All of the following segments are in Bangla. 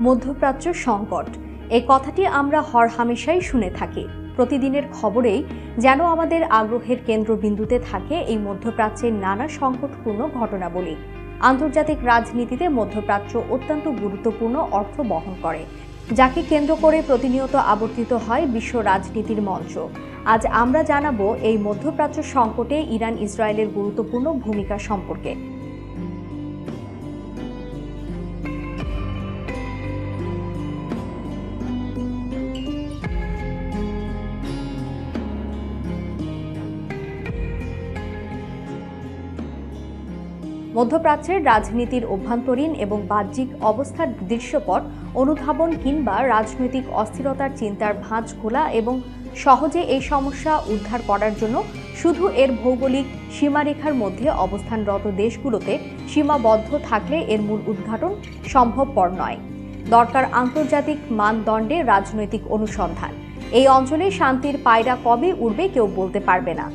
মধ্যপ্রাচ্য সংকট এই কথাটি আমরা হরহামেশাই শুনে থাকি। প্রতিদিনের খবরেই যেন আমাদের আগ্রহের কেন্দ্রবিন্দুতে থাকে এই মধ্যপ্রাচ্যের নানা সংকটপূর্ণ ঘটনাবলী। আন্তর্জাতিক রাজনীতিতে মধ্যপ্রাচ্য অত্যন্ত গুরুত্বপূর্ণ অর্থ বহন করে, যাকে কেন্দ্র করে প্রতিনিয়ত আবর্তিত হয় বিশ্ব রাজনীতির মঞ্চ। আজ আমরা জানাবো এই মধ্যপ্রাচ্য সংকটে ইরান ইসরায়েলের গুরুত্বপূর্ণ ভূমিকা সম্পর্কে। মধ্যপ্রাচ্যের রাজনীতির অভ্যন্তরীণ এবং বাহ্যিক অবস্থার দৃশ্যপট অনুধাবন কিংবা রাজনৈতিক অস্থিরতার চিন্তার ভাঁজ খোলা এবং সহজে এই সমস্যা উদ্ধার করার জন্য শুধু এর ভৌগোলিক সীমারেখার মধ্যে অবস্থানরত দেশগুলোতে সীমাবদ্ধ থাকলে এর মূল উদ্ঘাটন সম্ভবপর নয়। দরকার আন্তর্জাতিক মানদণ্ডে রাজনৈতিক অনুসন্ধান। এই অঞ্চলে শান্তির পায়রা কবে উঠবে কেউ বলতে পারবে না।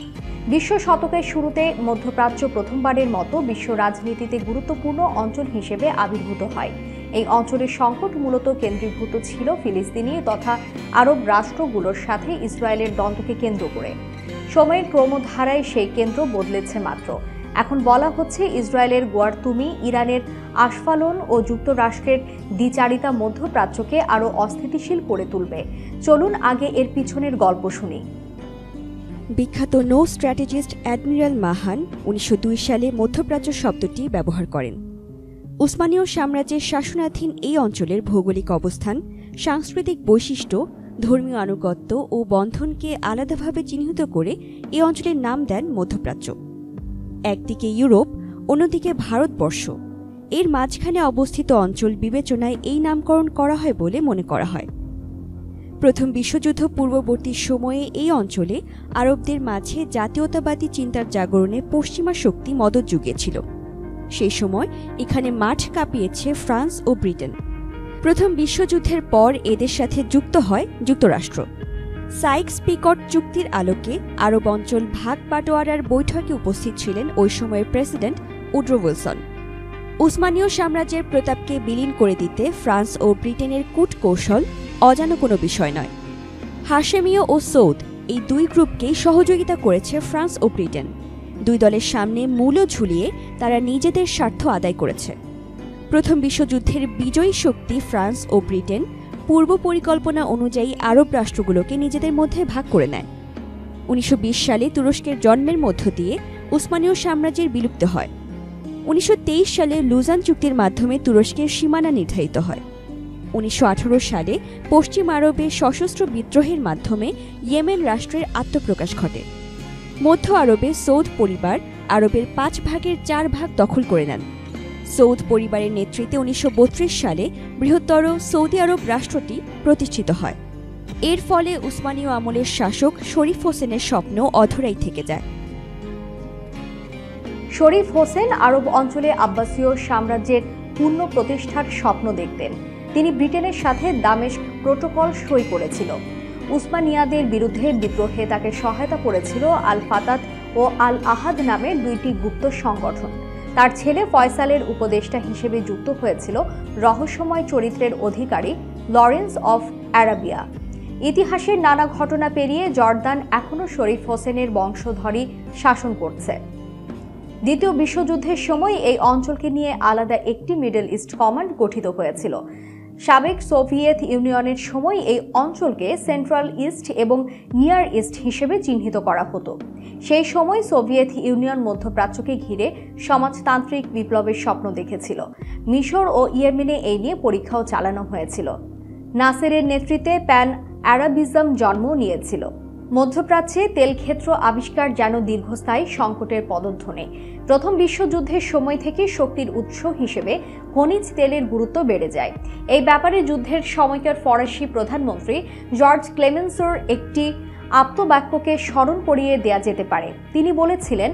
বিশ্ব শতকের শুরুতে মধ্যপ্রাচ্য প্রথমবারের মতো বিশ্ব রাজনীতিতে গুরুত্বপূর্ণ অঞ্চল হিসেবে আবির্ভূত হয়। এই অঞ্চলের সংকট মূলত কেন্দ্রীভূত ছিল ফিলিস্তিনি তথা আরব রাষ্ট্রগুলোর সাথে ইসরায়েলের দ্বন্দ্বকে কেন্দ্র করে। সময়ের ক্রমধারায় সেই কেন্দ্র বদলেছে মাত্র। এখন বলা হচ্ছে ইসরায়েলের গোয়ার্তুমি, ইরানের আস্ফালন ও যুক্তরাষ্ট্রের দ্বিচারিতা মধ্যপ্রাচ্যকে আরও অস্থিতিশীল করে তুলবে। চলুন আগে এর পিছনের গল্প শুনি। বিখ্যাত নৌ স্ট্র্যাটেজিস্ট অ্যাডমিরাল মাহান ১৯০২ সালে মধ্যপ্রাচ্য শব্দটি ব্যবহার করেন। উসমানীয় সাম্রাজ্যের শাসনাধীন এই অঞ্চলের ভৌগোলিক অবস্থান, সাংস্কৃতিক বৈশিষ্ট্য, ধর্মীয় আনুগত্য ও বন্ধনকে আলাদাভাবে চিহ্নিত করে এই অঞ্চলের নাম দেন মধ্যপ্রাচ্য। একদিকে ইউরোপ, অন্যদিকে ভারতবর্ষ। এর মাঝখানে অবস্থিত অঞ্চল বিবেচনায় এই নামকরণ করা হয় বলে মনে করা হয়। প্রথম বিশ্বযুদ্ধ পূর্ববর্তী সময়ে এই অঞ্চলে আরবদের মাঝে জাতীয়তাবাদী চিন্তার জাগরণে পশ্চিমা শক্তি মদদ জুগিয়েছিল। সেই সময় এখানে মাঠ কাঁপিয়েছে ফ্রান্স ও ব্রিটেন। প্রথম বিশ্বযুদ্ধের পর এদের সাথে যুক্ত হয় যুক্তরাষ্ট্র। সাইকস-পিকট চুক্তির আলোকে আরব অঞ্চল ভাগ বাটোয়ারার বৈঠকে উপস্থিত ছিলেন ওই সময়ের প্রেসিডেন্ট উড্রো উইলসন। উসমানীয় সাম্রাজ্যের প্রতাপকে বিলীন করে দিতে ফ্রান্স ও ব্রিটেনের কূটকৌশল অজানা কোনো বিষয় নয়। হাশেমীয় ও সৌদ এই দুই গ্রুপকেই সহযোগিতা করেছে ফ্রান্স ও ব্রিটেন। দুই দলের সামনে মূল্য ঝুলিয়ে তারা নিজেদের স্বার্থ আদায় করেছে। প্রথম বিশ্বযুদ্ধের বিজয়ী শক্তি ফ্রান্স ও ব্রিটেন পূর্ব পরিকল্পনা অনুযায়ী আরব রাষ্ট্রগুলোকে নিজেদের মধ্যে ভাগ করে নেয়। ১৯২০ সালে তুরস্কের জন্মের মধ্য দিয়ে উসমানীয় সাম্রাজ্যের বিলুপ্তি হয়। ১৯২৩ সালে লুজান চুক্তির মাধ্যমে তুরস্কের সীমানা নির্ধারিত হয়। ১৯১৮ সালে পশ্চিম আরবে সশস্ত্র বিদ্রোহের মাধ্যমে ইয়েমেন রাষ্ট্রের আত্মপ্রকাশ ঘটে। মধ্য আরবে সৌদ পরিবার আরবের ৫ ভাগের ৪ ভাগ দখল করে নেন। সৌদ পরিবারের নেতৃত্বে ১৯৩২ সালে বৃহত্তর সৌদি আরব রাষ্ট্রটি প্রতিষ্ঠিত হয়। এর ফলে উসমানীয় আমলের শাসক শরীফ হোসেনের স্বপ্ন অধরাই থেকে যায়। শরীফ হোসেন আরব অঞ্চলে আব্বাসীয় সাম্রাজ্যের পূর্ণ প্রতিষ্ঠার স্বপ্ন দেখতেন। তিনি ব্রিটেনের সাথে দামেস্ক প্রটোকল সই করেছিল। উসমানিয়াদের বিরুদ্ধে বিদ্রোহে তাকে সহায়তা করেছিল আল ফাতাত ও আল আহাদ নামে দুইটি গুপ্ত সংগঠন। তার ছেলে ফয়সালের উপদেষ্টা হিসেবে যুক্ত হয়েছিল রহস্যময় চরিত্রের অধিকারী লরেন্স অফ অ্যারাবিয়া। ইতিহাসের নানা ঘটনা পেরিয়ে জর্দান এখনও শরীফ হোসেনের বংশধরই শাসন করছে। দ্বিতীয় বিশ্বযুদ্ধের সময় এই অঞ্চলকে নিয়ে আলাদা একটি মিডল ইস্ট কমান্ড গঠিত হয়েছিল। সাবেক সোভিয়েত ইউনিয়নের সময় এই অঞ্চলকে সেন্ট্রাল ইস্ট এবং নিয়ার ইস্ট হিসেবে চিহ্নিত করা হতো। সেই সময় সোভিয়েত ইউনিয়ন মধ্যপ্রাচ্যকে ঘিরে সমাজতান্ত্রিক বিপ্লবের স্বপ্ন দেখেছিল। মিশর ও ইয়েমেনে এই নিয়ে পরীক্ষাও চালানো হয়েছিল। নাসেরের নেতৃত্বে প্যান আরাবিজম জন্ম নিয়েছিল। মধ্যপ্রাচ্যে তেলক্ষেত্র আবিষ্কার যেন দীর্ঘস্থায়ী সংকটের পদধ্বনি। প্রথম বিশ্বযুদ্ধের সময় থেকে শক্তির উৎস হিসেবে খনিজ তেলের গুরুত্ব বেড়ে যায়। এই ব্যাপারে যুদ্ধের সময়কার ফরাসি প্রধানমন্ত্রী জর্জ ক্লেমেন্সোর একটি আপ্তবাক্যকে স্মরণ করিয়ে দেয়া যেতে পারে। তিনি বলেছিলেন,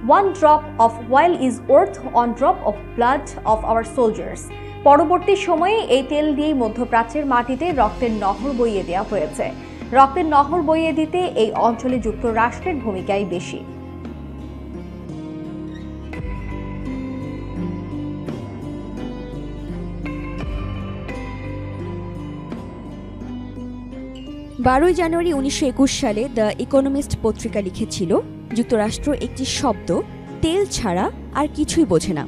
"One drop of oil is worth one drop of blood of our soldiers." পরবর্তী সময়ে এই তেল দিয়েই মধ্যপ্রাচ্যের মাটিতে রক্তের নহর বইয়ে দেওয়া হয়েছে। রক্তের নহর বইয়ে দিতে এই অঞ্চলে যুক্তরাষ্ট্রের ভূমিকাই বেশি। 12 জানুয়ারি 1921 সালে দ্য ইকোনমিস্ট পত্রিকা লিখেছিল, যুক্তরাষ্ট্র একটি শব্দ তেল ছাড়া আর কিছুই বোঝে না।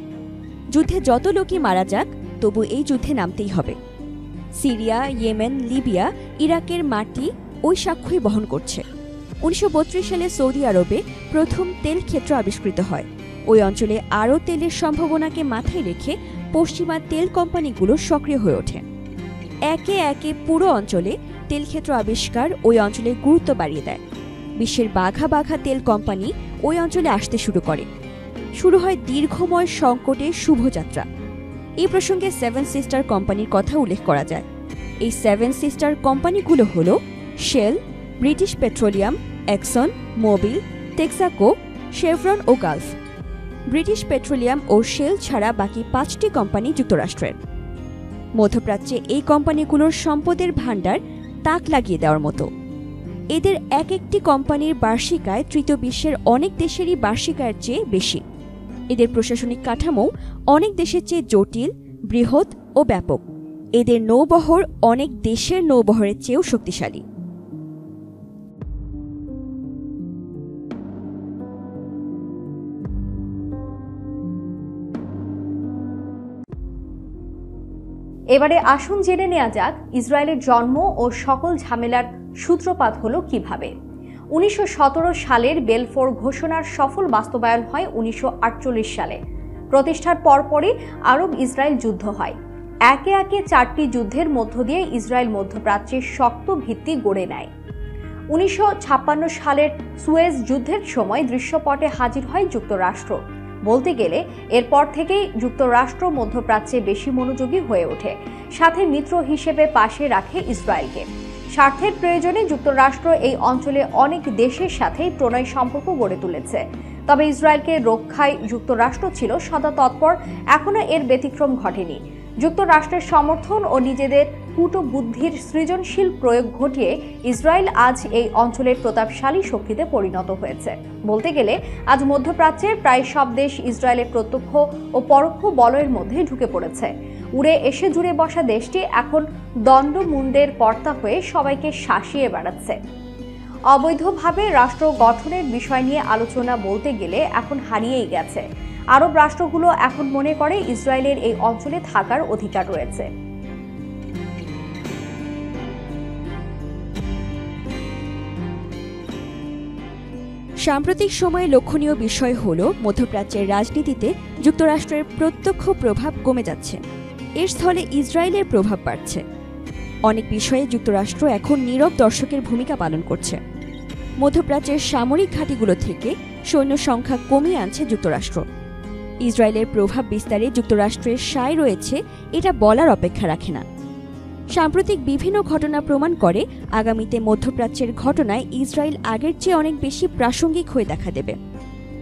যুদ্ধে যত লোকই মারা যাক, তবু এই যুদ্ধে নামতেই হবে। সিরিয়া, ইয়েমেন, লিবিয়া, ইরাকের মাটি ওই সাক্ষ্যই বহন করছে। 1932 সালে সৌদি আরবে প্রথম তেল ক্ষেত্র আবিষ্কৃত হয়। ওই অঞ্চলে আরও তেলের সম্ভাবনাকে মাথায় রেখে পশ্চিমা তেল কোম্পানিগুলো সক্রিয় হয়ে ওঠে। একে একে পুরো অঞ্চলে তেল ক্ষেত্র আবিষ্কার ওই অঞ্চলের গুরুত্ব বাড়িয়ে দেয়। বিশ্বের বাঘা বাঘা তেল কোম্পানি ওই অঞ্চলে আসতে শুরু করে। শুরু হয় দীর্ঘময় সংকটের শুভযাত্রা। এই প্রসঙ্গে 7 সিস্টার কোম্পানির কথা উল্লেখ করা যায়। এই 7 সিস্টার কোম্পানিগুলো হল Shell, British Petroleum, Exxon, Mobil, Texaco, Chevron ও গালফ। ব্রিটিশ পেট্রোলিয়াম ও শেল ছাড়া বাকি 5টি কোম্পানি যুক্তরাষ্ট্রের। মধ্যপ্রাচ্যে এই কোম্পানিগুলোর সম্পদের ভাণ্ডার তাক লাগিয়ে দেওয়ার মতো। এদের এক একটি কোম্পানির বার্ষিক আয় তৃতীয় বিশ্বের অনেক দেশেরই বার্ষিক আয়ের চেয়ে বেশি। এদের প্রশাসনিক কাঠামো অনেক দেশের চেয়ে জটিল, বৃহৎ ও ব্যাপক। এদের নৌবহর অনেক দেশের নৌবহরের চেয়েও শক্তিশালী। এবারে আসুন জেনে নেওয়া যাক ইসরায়েলের জন্ম ও সকল ঝামেলার সূত্রপাত হলো কিভাবে। 1917 সালের বেলফোর ঘোষণার সফল বাস্তবায়ন হয় 1948 সালে। প্রতিষ্ঠার পরপরই আরব ইসরায়েল যুদ্ধ হয়। একে একে 4টি যুদ্ধের মধ্য দিয়ে ইসরায়েল মধ্যপ্রাচ্যের শক্ত ভিত্তি গড়ে নেয়। 1956 সালের সুয়েজ যুদ্ধের সময় দৃশ্যপটে হাজির হয় যুক্তরাষ্ট্র। বলতে গেলে এরপর থেকেই যুক্তরাষ্ট্র মধ্যপ্রাচ্যে বেশি মনোযোগী হয়ে ওঠে, সাথে মিত্র হিসেবে পাশে রাখে ইসরায়েলকে। স্বার্থের প্রয়োজনে যুক্তরাষ্ট্র এই অঞ্চলে অনেক দেশের সাথেই প্রণয় সম্পর্ক গড়ে তুলেছে। তবে ইসরায়েলকে রক্ষায় যুক্তরাষ্ট্র ছিল সদা তৎপর। এখনো এর ব্যতিক্রম ঘটেনি। যুক্তরাষ্ট্রের সমর্থন ও নিজেদের কূটবুদ্ধির সৃজনশীল প্রয়োগ ঘটিয়ে ইসরায়েল আজ এই অঞ্চলের প্রতাপশালী শক্তিতে পরিণত হয়েছে। বলতে গেলে আজ মধ্যপ্রাচ্যের প্রায় সব দেশ ইসরায়েলের প্রত্যক্ষ ও পরোক্ষ বলয়ের মধ্যে ঢুকে পড়েছে। উড়ে এসে জুড়ে বসা দেশটি এখন দণ্ডমুণ্ডের কর্তা হয়ে সবাইকে শাসিয়ে বেড়াচ্ছে। অবৈধভাবে রাষ্ট্র গঠনের বিষয় নিয়ে আলোচনা বলতে গেলে এখন হারিয়েই গেছে। আরব রাষ্ট্রগুলো এখন মনে করে ইসরায়েলের এই অঞ্চলে থাকার অধিকার রয়েছে। সাম্প্রতিক সময়ে লক্ষণীয় বিষয় হল মধ্যপ্রাচ্যের রাজনীতিতে যুক্তরাষ্ট্রের প্রত্যক্ষ প্রভাব কমে যাচ্ছে। এর স্থলে ইসরায়েলের প্রভাব বাড়ছে। অনেক বিষয়ে যুক্তরাষ্ট্র এখন নীরব দর্শকের ভূমিকা পালন করছে। মধ্যপ্রাচ্যের সামরিক ঘাঁটিগুলো থেকে সৈন্য সংখ্যা কমিয়ে আনছে যুক্তরাষ্ট্র। ইসরায়েলের প্রভাব বিস্তারে যুক্তরাষ্ট্রের সায় রয়েছে, এটা বলার অপেক্ষা রাখে না। সাম্প্রতিক বিভিন্ন ঘটনা প্রমাণ করে আগামীতে মধ্যপ্রাচ্যের ঘটনায় ইসরায়েল আগের চেয়ে অনেক বেশি প্রাসঙ্গিক হয়ে দেখা দেবে।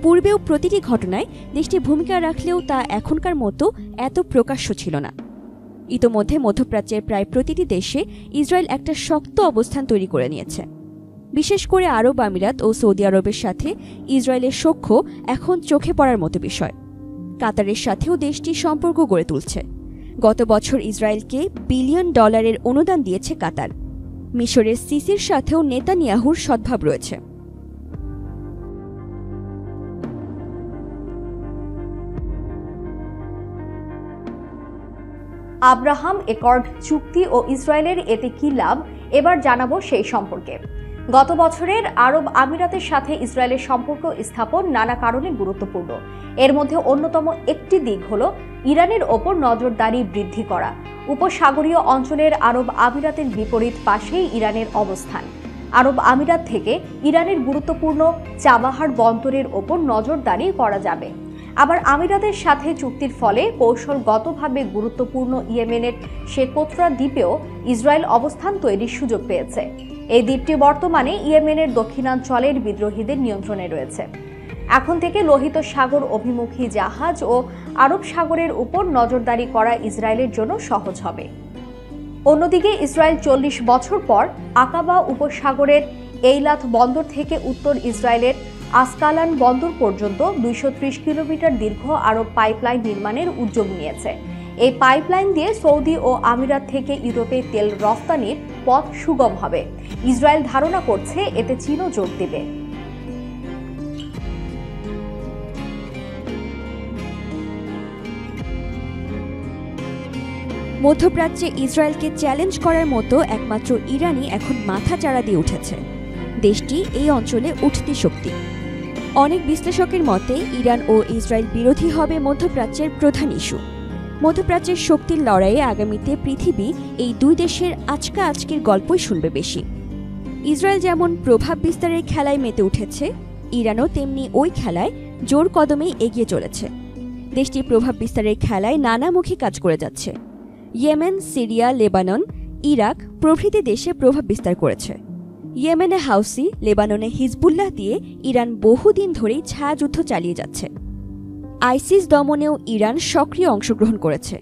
পূর্বেও প্রতিটি ঘটনায় দেশটি ভূমিকা রাখলেও তা এখনকার মতো এত প্রকাশ্য ছিল না। ইতোমধ্যে মধ্যপ্রাচ্যের প্রায় প্রতিটি দেশে ইসরায়েল একটা শক্ত অবস্থান তৈরি করে নিয়েছে। বিশেষ করে আরব আমিরাত ও সৌদি আরবের সাথে ইসরায়েলের সখ্য এখন চোখে পড়ার মতো বিষয়। কাতারের সাথেও দেশটি সম্পর্ক গড়ে তুলছে। গত বছর ইসরায়েলকে $1 বিলিয়ন অনুদান দিয়েছে কাতার। মিশরের সিসির সাথেও নেতানিয়াহুর সদ্ভাব রয়েছে। আব্রাহাম একর্ড চুক্তি ও ইসরায়েলের এতে কি লাভ, এবার জানাবো সেই সম্পর্কে। গত বছরের আরব আমিরাতের সাথে ইসরায়েলের সম্পর্ক স্থাপন নানা কারণে গুরুত্বপূর্ণ। এর মধ্যে অন্যতম একটি দিক হলো ইরানের ওপর নজরদারি বৃদ্ধি করা। উপসাগরীয় অঞ্চলের আরব আমিরাতের বিপরীত পাশেই ইরানের অবস্থান। আরব আমিরাত থেকে ইরানের গুরুত্বপূর্ণ চাবাহার বন্দরের ওপর নজরদারি করা যাবে। আবার আমিরাতের সাথে চুক্তির ফলে কৌশলগতভাবে গুরুত্বপূর্ণ ইয়েমেনের শেকোত্রা দ্বীপেও ইসরায়েল অবস্থান তৈরির সুযোগ পেয়েছে। এই দ্বীপটি বর্তমানে ইয়েমেনের দক্ষিণাঞ্চলের বিদ্রোহীদের নিয়ন্ত্রণে রয়েছে। এখন থেকে লোহিত সাগর অভিমুখী জাহাজ ও আরব সাগরের উপর নজরদারি করা ইসরায়েলের জন্য সহজ হবে। অন্যদিকে ইসরায়েল 40 বছর পর আকাবা উপসাগরের এইলাত বন্দর থেকে উত্তর ইসরায়েলের আসকালান বন্দর পর্যন্ত 230 কিলোমিটার দীর্ঘ আরব পাইপলাইন নির্মাণের উদ্যোগ নিয়েছে। এই পাইপলাইন দিয়ে সৌদি ও আমিরাত থেকে ইউরোপে তেল রফতানির পথ সুগম হবে। ইসরায়েল ধারণা করছে এতে চীনও যোগ দেবে। মধ্যপ্রাচ্যে ইসরায়েলকে চ্যালেঞ্জ করার মতো একমাত্র ইরানই এখন মাথা চাড়া দিয়ে উঠেছে। দেশটি এই অঞ্চলে উঠতি শক্তি। অনেক বিশ্লেষকের মতে ইরান ও ইসরায়েল বিরোধী হবে মধ্যপ্রাচ্যের প্রধান ইস্যু। মধ্যপ্রাচ্যের শক্তির লড়াইয়ে আগামীতে পৃথিবী এই দুই দেশের আজকের গল্পই শুনবে বেশি। ইসরায়েল যেমন প্রভাব বিস্তারের খেলায় মেতে উঠেছে, ইরানও তেমনি ওই খেলায় জোর কদমেই এগিয়ে চলেছে। দেশটি প্রভাব বিস্তারের খেলায় নানামুখী কাজ করে যাচ্ছে। ইয়েমেন, সিরিয়া, লেবানন, ইরাক প্রভৃতি দেশে প্রভাব বিস্তার করেছে। ইয়েমেনে হাউসি, লেবাননে হিজবুল্লাহ দিয়ে ইরান বহুদিন ধরেই ছায়াযুদ্ধ চালিয়ে যাচ্ছে। আইসিস দমনেও ইরান সক্রিয় অংশগ্রহণ করেছে।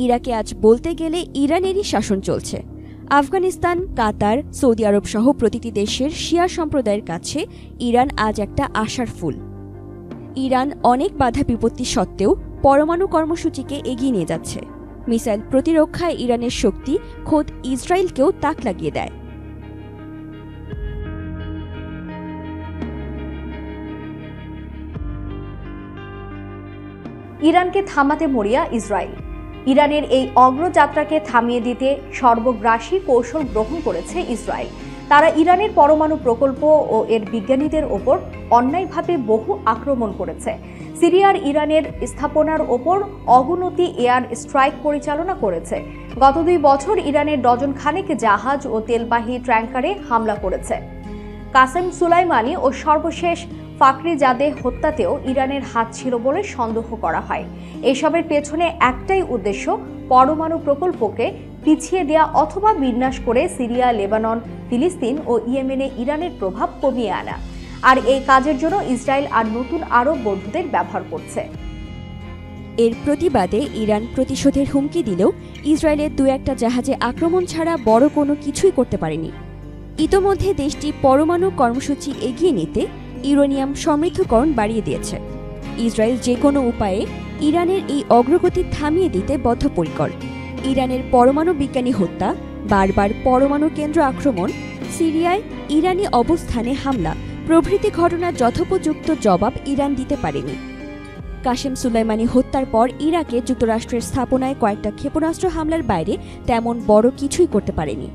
ইরাকে আজ বলতে গেলে ইরানেরই শাসন চলছে। আফগানিস্তান, কাতার, সৌদি আরব সহ প্রতিটি দেশের শিয়া সম্প্রদায়ের কাছে ইরান আজ একটা আশার ফুল। ইরান অনেক বাধা বিপত্তি সত্ত্বেও পরমাণু কর্মসূচিকে এগিয়ে নিয়ে যাচ্ছে। মিসাইল প্রতিরক্ষায় ইরানের শক্তি খোদ ইসরায়েলকেও তাক লাগিয়ে দেয়। ইরানকে থামাতে মরিয়া ইসরায়েল। ইরানের এই অগ্রযাত্রাকে থামিয়ে দিতে সর্বগ্রাসী কৌশল গ্রহণ করেছে ইসরায়েল। তারা ইরানের পরমাণু প্রকল্প ও এর বিজ্ঞানীদের ওপর অন্যায়ভাবে বহু আক্রমণ করেছে। সিরিয়ার ইরানের স্থাপনার ওপর অগুনতি এয়ার স্ট্রাইক পরিচালনা করেছে। গত 2 বছর ইরানের ডজন খানেক জাহাজ ও তেলবাহী ট্যাঙ্কারে হামলা করেছে। কাসেম সুলাইমানি ও সর্বশেষ ফাখরিজাদে হত্যাতেও ইরানের হাত ছিল বলে সন্দেহ করা হয়। এসবের পেছনে একটাই উদ্দেশ্য, পরমাণু প্রকল্পকে পিছিয়ে দেয়া অথবা বিনাশ করে সিরিয়া, লেবানন, ফিলিস্তিন ও ইয়েমেনে ইরানের প্রভাব কমিয়ে আনা। আর এই কাজের জন্য ইসরায়েল আর নতুন আরব বন্ধুদের ব্যবহার করছে। এর প্রতিবাদে ইরান প্রতিশোধের হুমকি দিলেও ইসরায়েলের 2-1টা জাহাজে আক্রমণ ছাড়া বড় কোনো কিছুই করতে পারেনি। ইতোমধ্যে দেশটি পরমাণু কর্মসূচি এগিয়ে নিতে ইউরেনিয়াম সমৃদ্ধকরণ বাড়িয়ে দিয়েছে। ইসরায়েল যে কোনো উপায়ে ইরানের এই অগ্রগতি থামিয়ে দিতে বদ্ধপরিকর। ইরানের পরমাণু বিজ্ঞানী হত্যা, বারবার পরমাণু কেন্দ্র আক্রমণ, সিরিয়ায় ইরানি অবস্থানে হামলা প্রভৃতি ঘটনার যথোপযুক্ত জবাব ইরান দিতে পারেনি। কাসেম সুলাইমানি হত্যার পর ইরাকে যুক্তরাষ্ট্রের স্থাপনায় কয়েকটা ক্ষেপণাস্ত্র হামলার বাইরে তেমন বড় কিছুই করতে পারেনি।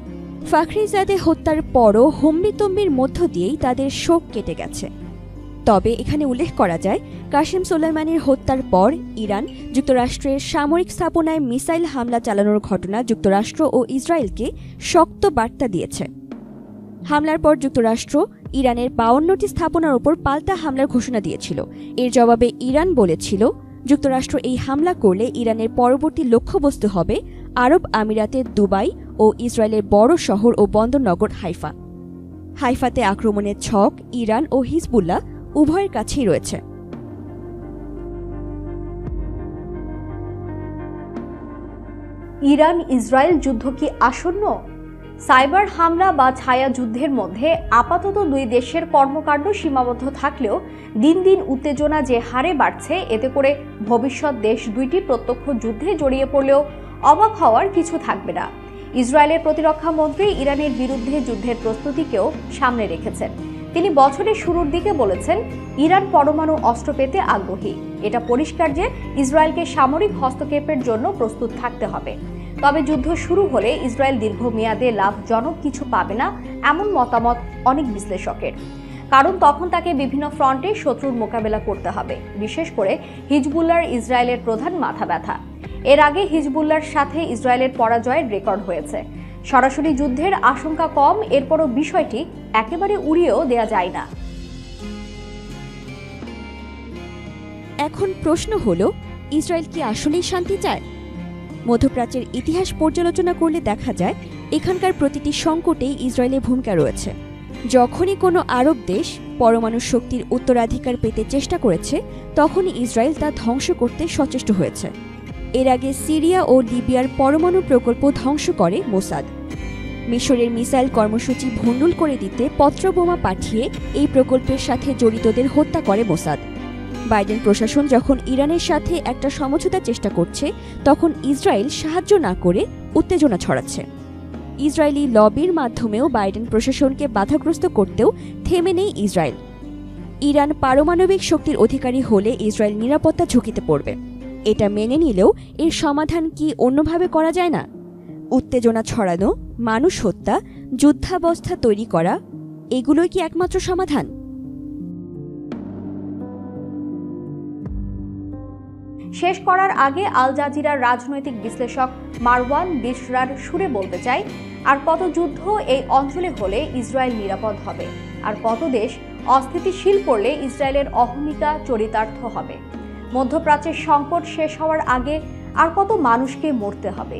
ফাখরিজাদে হত্যার পরও হম্বিতম্বির মধ্য দিয়েই তাদের শোক কেটে গেছে। তবে এখানে উল্লেখ করা যায়, কাসেম সুলাইমানির হত্যার পর ইরান যুক্তরাষ্ট্রের সামরিক স্থাপনায় মিসাইল হামলা চালানোর ঘটনা যুক্তরাষ্ট্র ও ইসরায়েলকে শক্ত বার্তা দিয়েছে। হামলার পর যুক্তরাষ্ট্র ইরানের 52টি স্থাপনার ওপর পাল্টা হামলার ঘোষণা দিয়েছিল। এর জবাবে ইরান বলেছিল, যুক্তরাষ্ট্র এই হামলা করলে ইরানের পরবর্তী লক্ষ্যবস্তু হবে আরব আমিরাতের দুবাই ও ইসরায়েলের বড় শহর ও বন্দরনগর হাইফা। হাইফাতে আক্রমণের ছক ইরান ও হিজবুল্লাহ উভয়ের কাছেই রয়েছে। ইরান ইসরায়েল যুদ্ধ কি আসন্ন? সাইবার হামলা বা ছায়া যুদ্ধের মধ্যে আপাতত 2 দেশের কর্মকাণ্ড সীমাবদ্ধ থাকলেও দিন দিন উত্তেজনা যে হারে বাড়ছে, এতে করে ভবিষ্যৎ দেশ দুইটি প্রত্যক্ষ যুদ্ধে জড়িয়ে পড়লেও অবাক হওয়ার কিছু থাকবে না। ইসরায়েলের প্রতিরক্ষা মন্ত্রী ইরানের বিরুদ্ধে যুদ্ধের প্রস্তুতিকেও সামনে রেখেছেন। তিনি বছরের শুরুর দিকে বলেছেন, ইরান পরমাণু অস্ত্র পেতে আগ্রহী। এটা পরিষ্কার যে ইসরায়েলকে সামরিক হস্তক্ষেপের জন্য প্রস্তুত থাকতে হবে। তবে যুদ্ধ শুরু হলে ইসরায়েল দীর্ঘমেয়াদে লাভজনক কিছু পাবে না, এমন মতামত অনেক বিশ্লেষকের। কারণ তখন তাকে বিভিন্ন ফ্রন্টে শত্রুর মোকাবেলা করতে হবে, বিশেষ করে হিজবুল্লাহর ইসরায়েলের প্রধান মাথা ব্যথা। এর আগে হিজবুল্লাহর সাথে ইসরায়েলের পরাজয়ের রেকর্ড হয়েছে। সরাসরি যুদ্ধের আশঙ্কা কম, এরপরও বিষয়টি একেবারে উড়িয়েও দেয়া যায় না। এখন প্রশ্ন হলো, ইসরায়েল কি আসলেই শান্তি চায়? মধ্যপ্রাচ্যের ইতিহাস পর্যালোচনা করলে দেখা যায়, এখানকার প্রতিটি সংকটেই ইসরায়েলের ভূমিকা রয়েছে। যখনই কোনো আরব দেশ পরমাণু শক্তির উত্তরাধিকার পেতে চেষ্টা করেছে, তখনই ইসরায়েল তা ধ্বংস করতে সচেষ্ট হয়েছে। এর আগে সিরিয়া ও লিবিয়ার পরমাণু প্রকল্প ধ্বংস করে মোসাদ। মিশরের মিসাইল কর্মসূচি ভণ্ডুল করে দিতে পত্রবোমা পাঠিয়ে এই প্রকল্পের সাথে জড়িতদের হত্যা করে মোসাদ। বাইডেন প্রশাসন যখন ইরানের সাথে একটা সমঝোতার চেষ্টা করছে, তখন ইসরায়েল সাহায্য না করে উত্তেজনা ছড়াচ্ছে। ইসরায়েলি লবির মাধ্যমেও বাইডেন প্রশাসনকে বাধাগ্রস্ত করতেও থেমে নেই ইসরায়েল। ইরান পারমাণবিক শক্তির অধিকারী হলে ইসরায়েল নিরাপত্তা ঝুঁকিতে পড়বে। এটা মেনে নিলেও এর সমাধান কি অন্যভাবে করা যায় না? উত্তেজনা ছড়ানো, মানুষ হত্যা, যুদ্ধাবস্থা তৈরি করা, এগুলোই কি একমাত্র সমাধান? শেষ করার আগে আল জাজিরার রাজনৈতিক বিশ্লেষক মারওয়ান বিশরার সুরে বলতে চাই, আর কত যুদ্ধ এই অঞ্চলে হলে ইসরায়েল নিরাপদ হবে, আর কত দেশ অস্থিতিশীল করলে ইসরায়েলের অহমিকা চরিতার্থ হবে। মধ্যপ্রাচ্যের সংকট শেষ হওয়ার আগে আর কত মানুষকে মরতে হবে।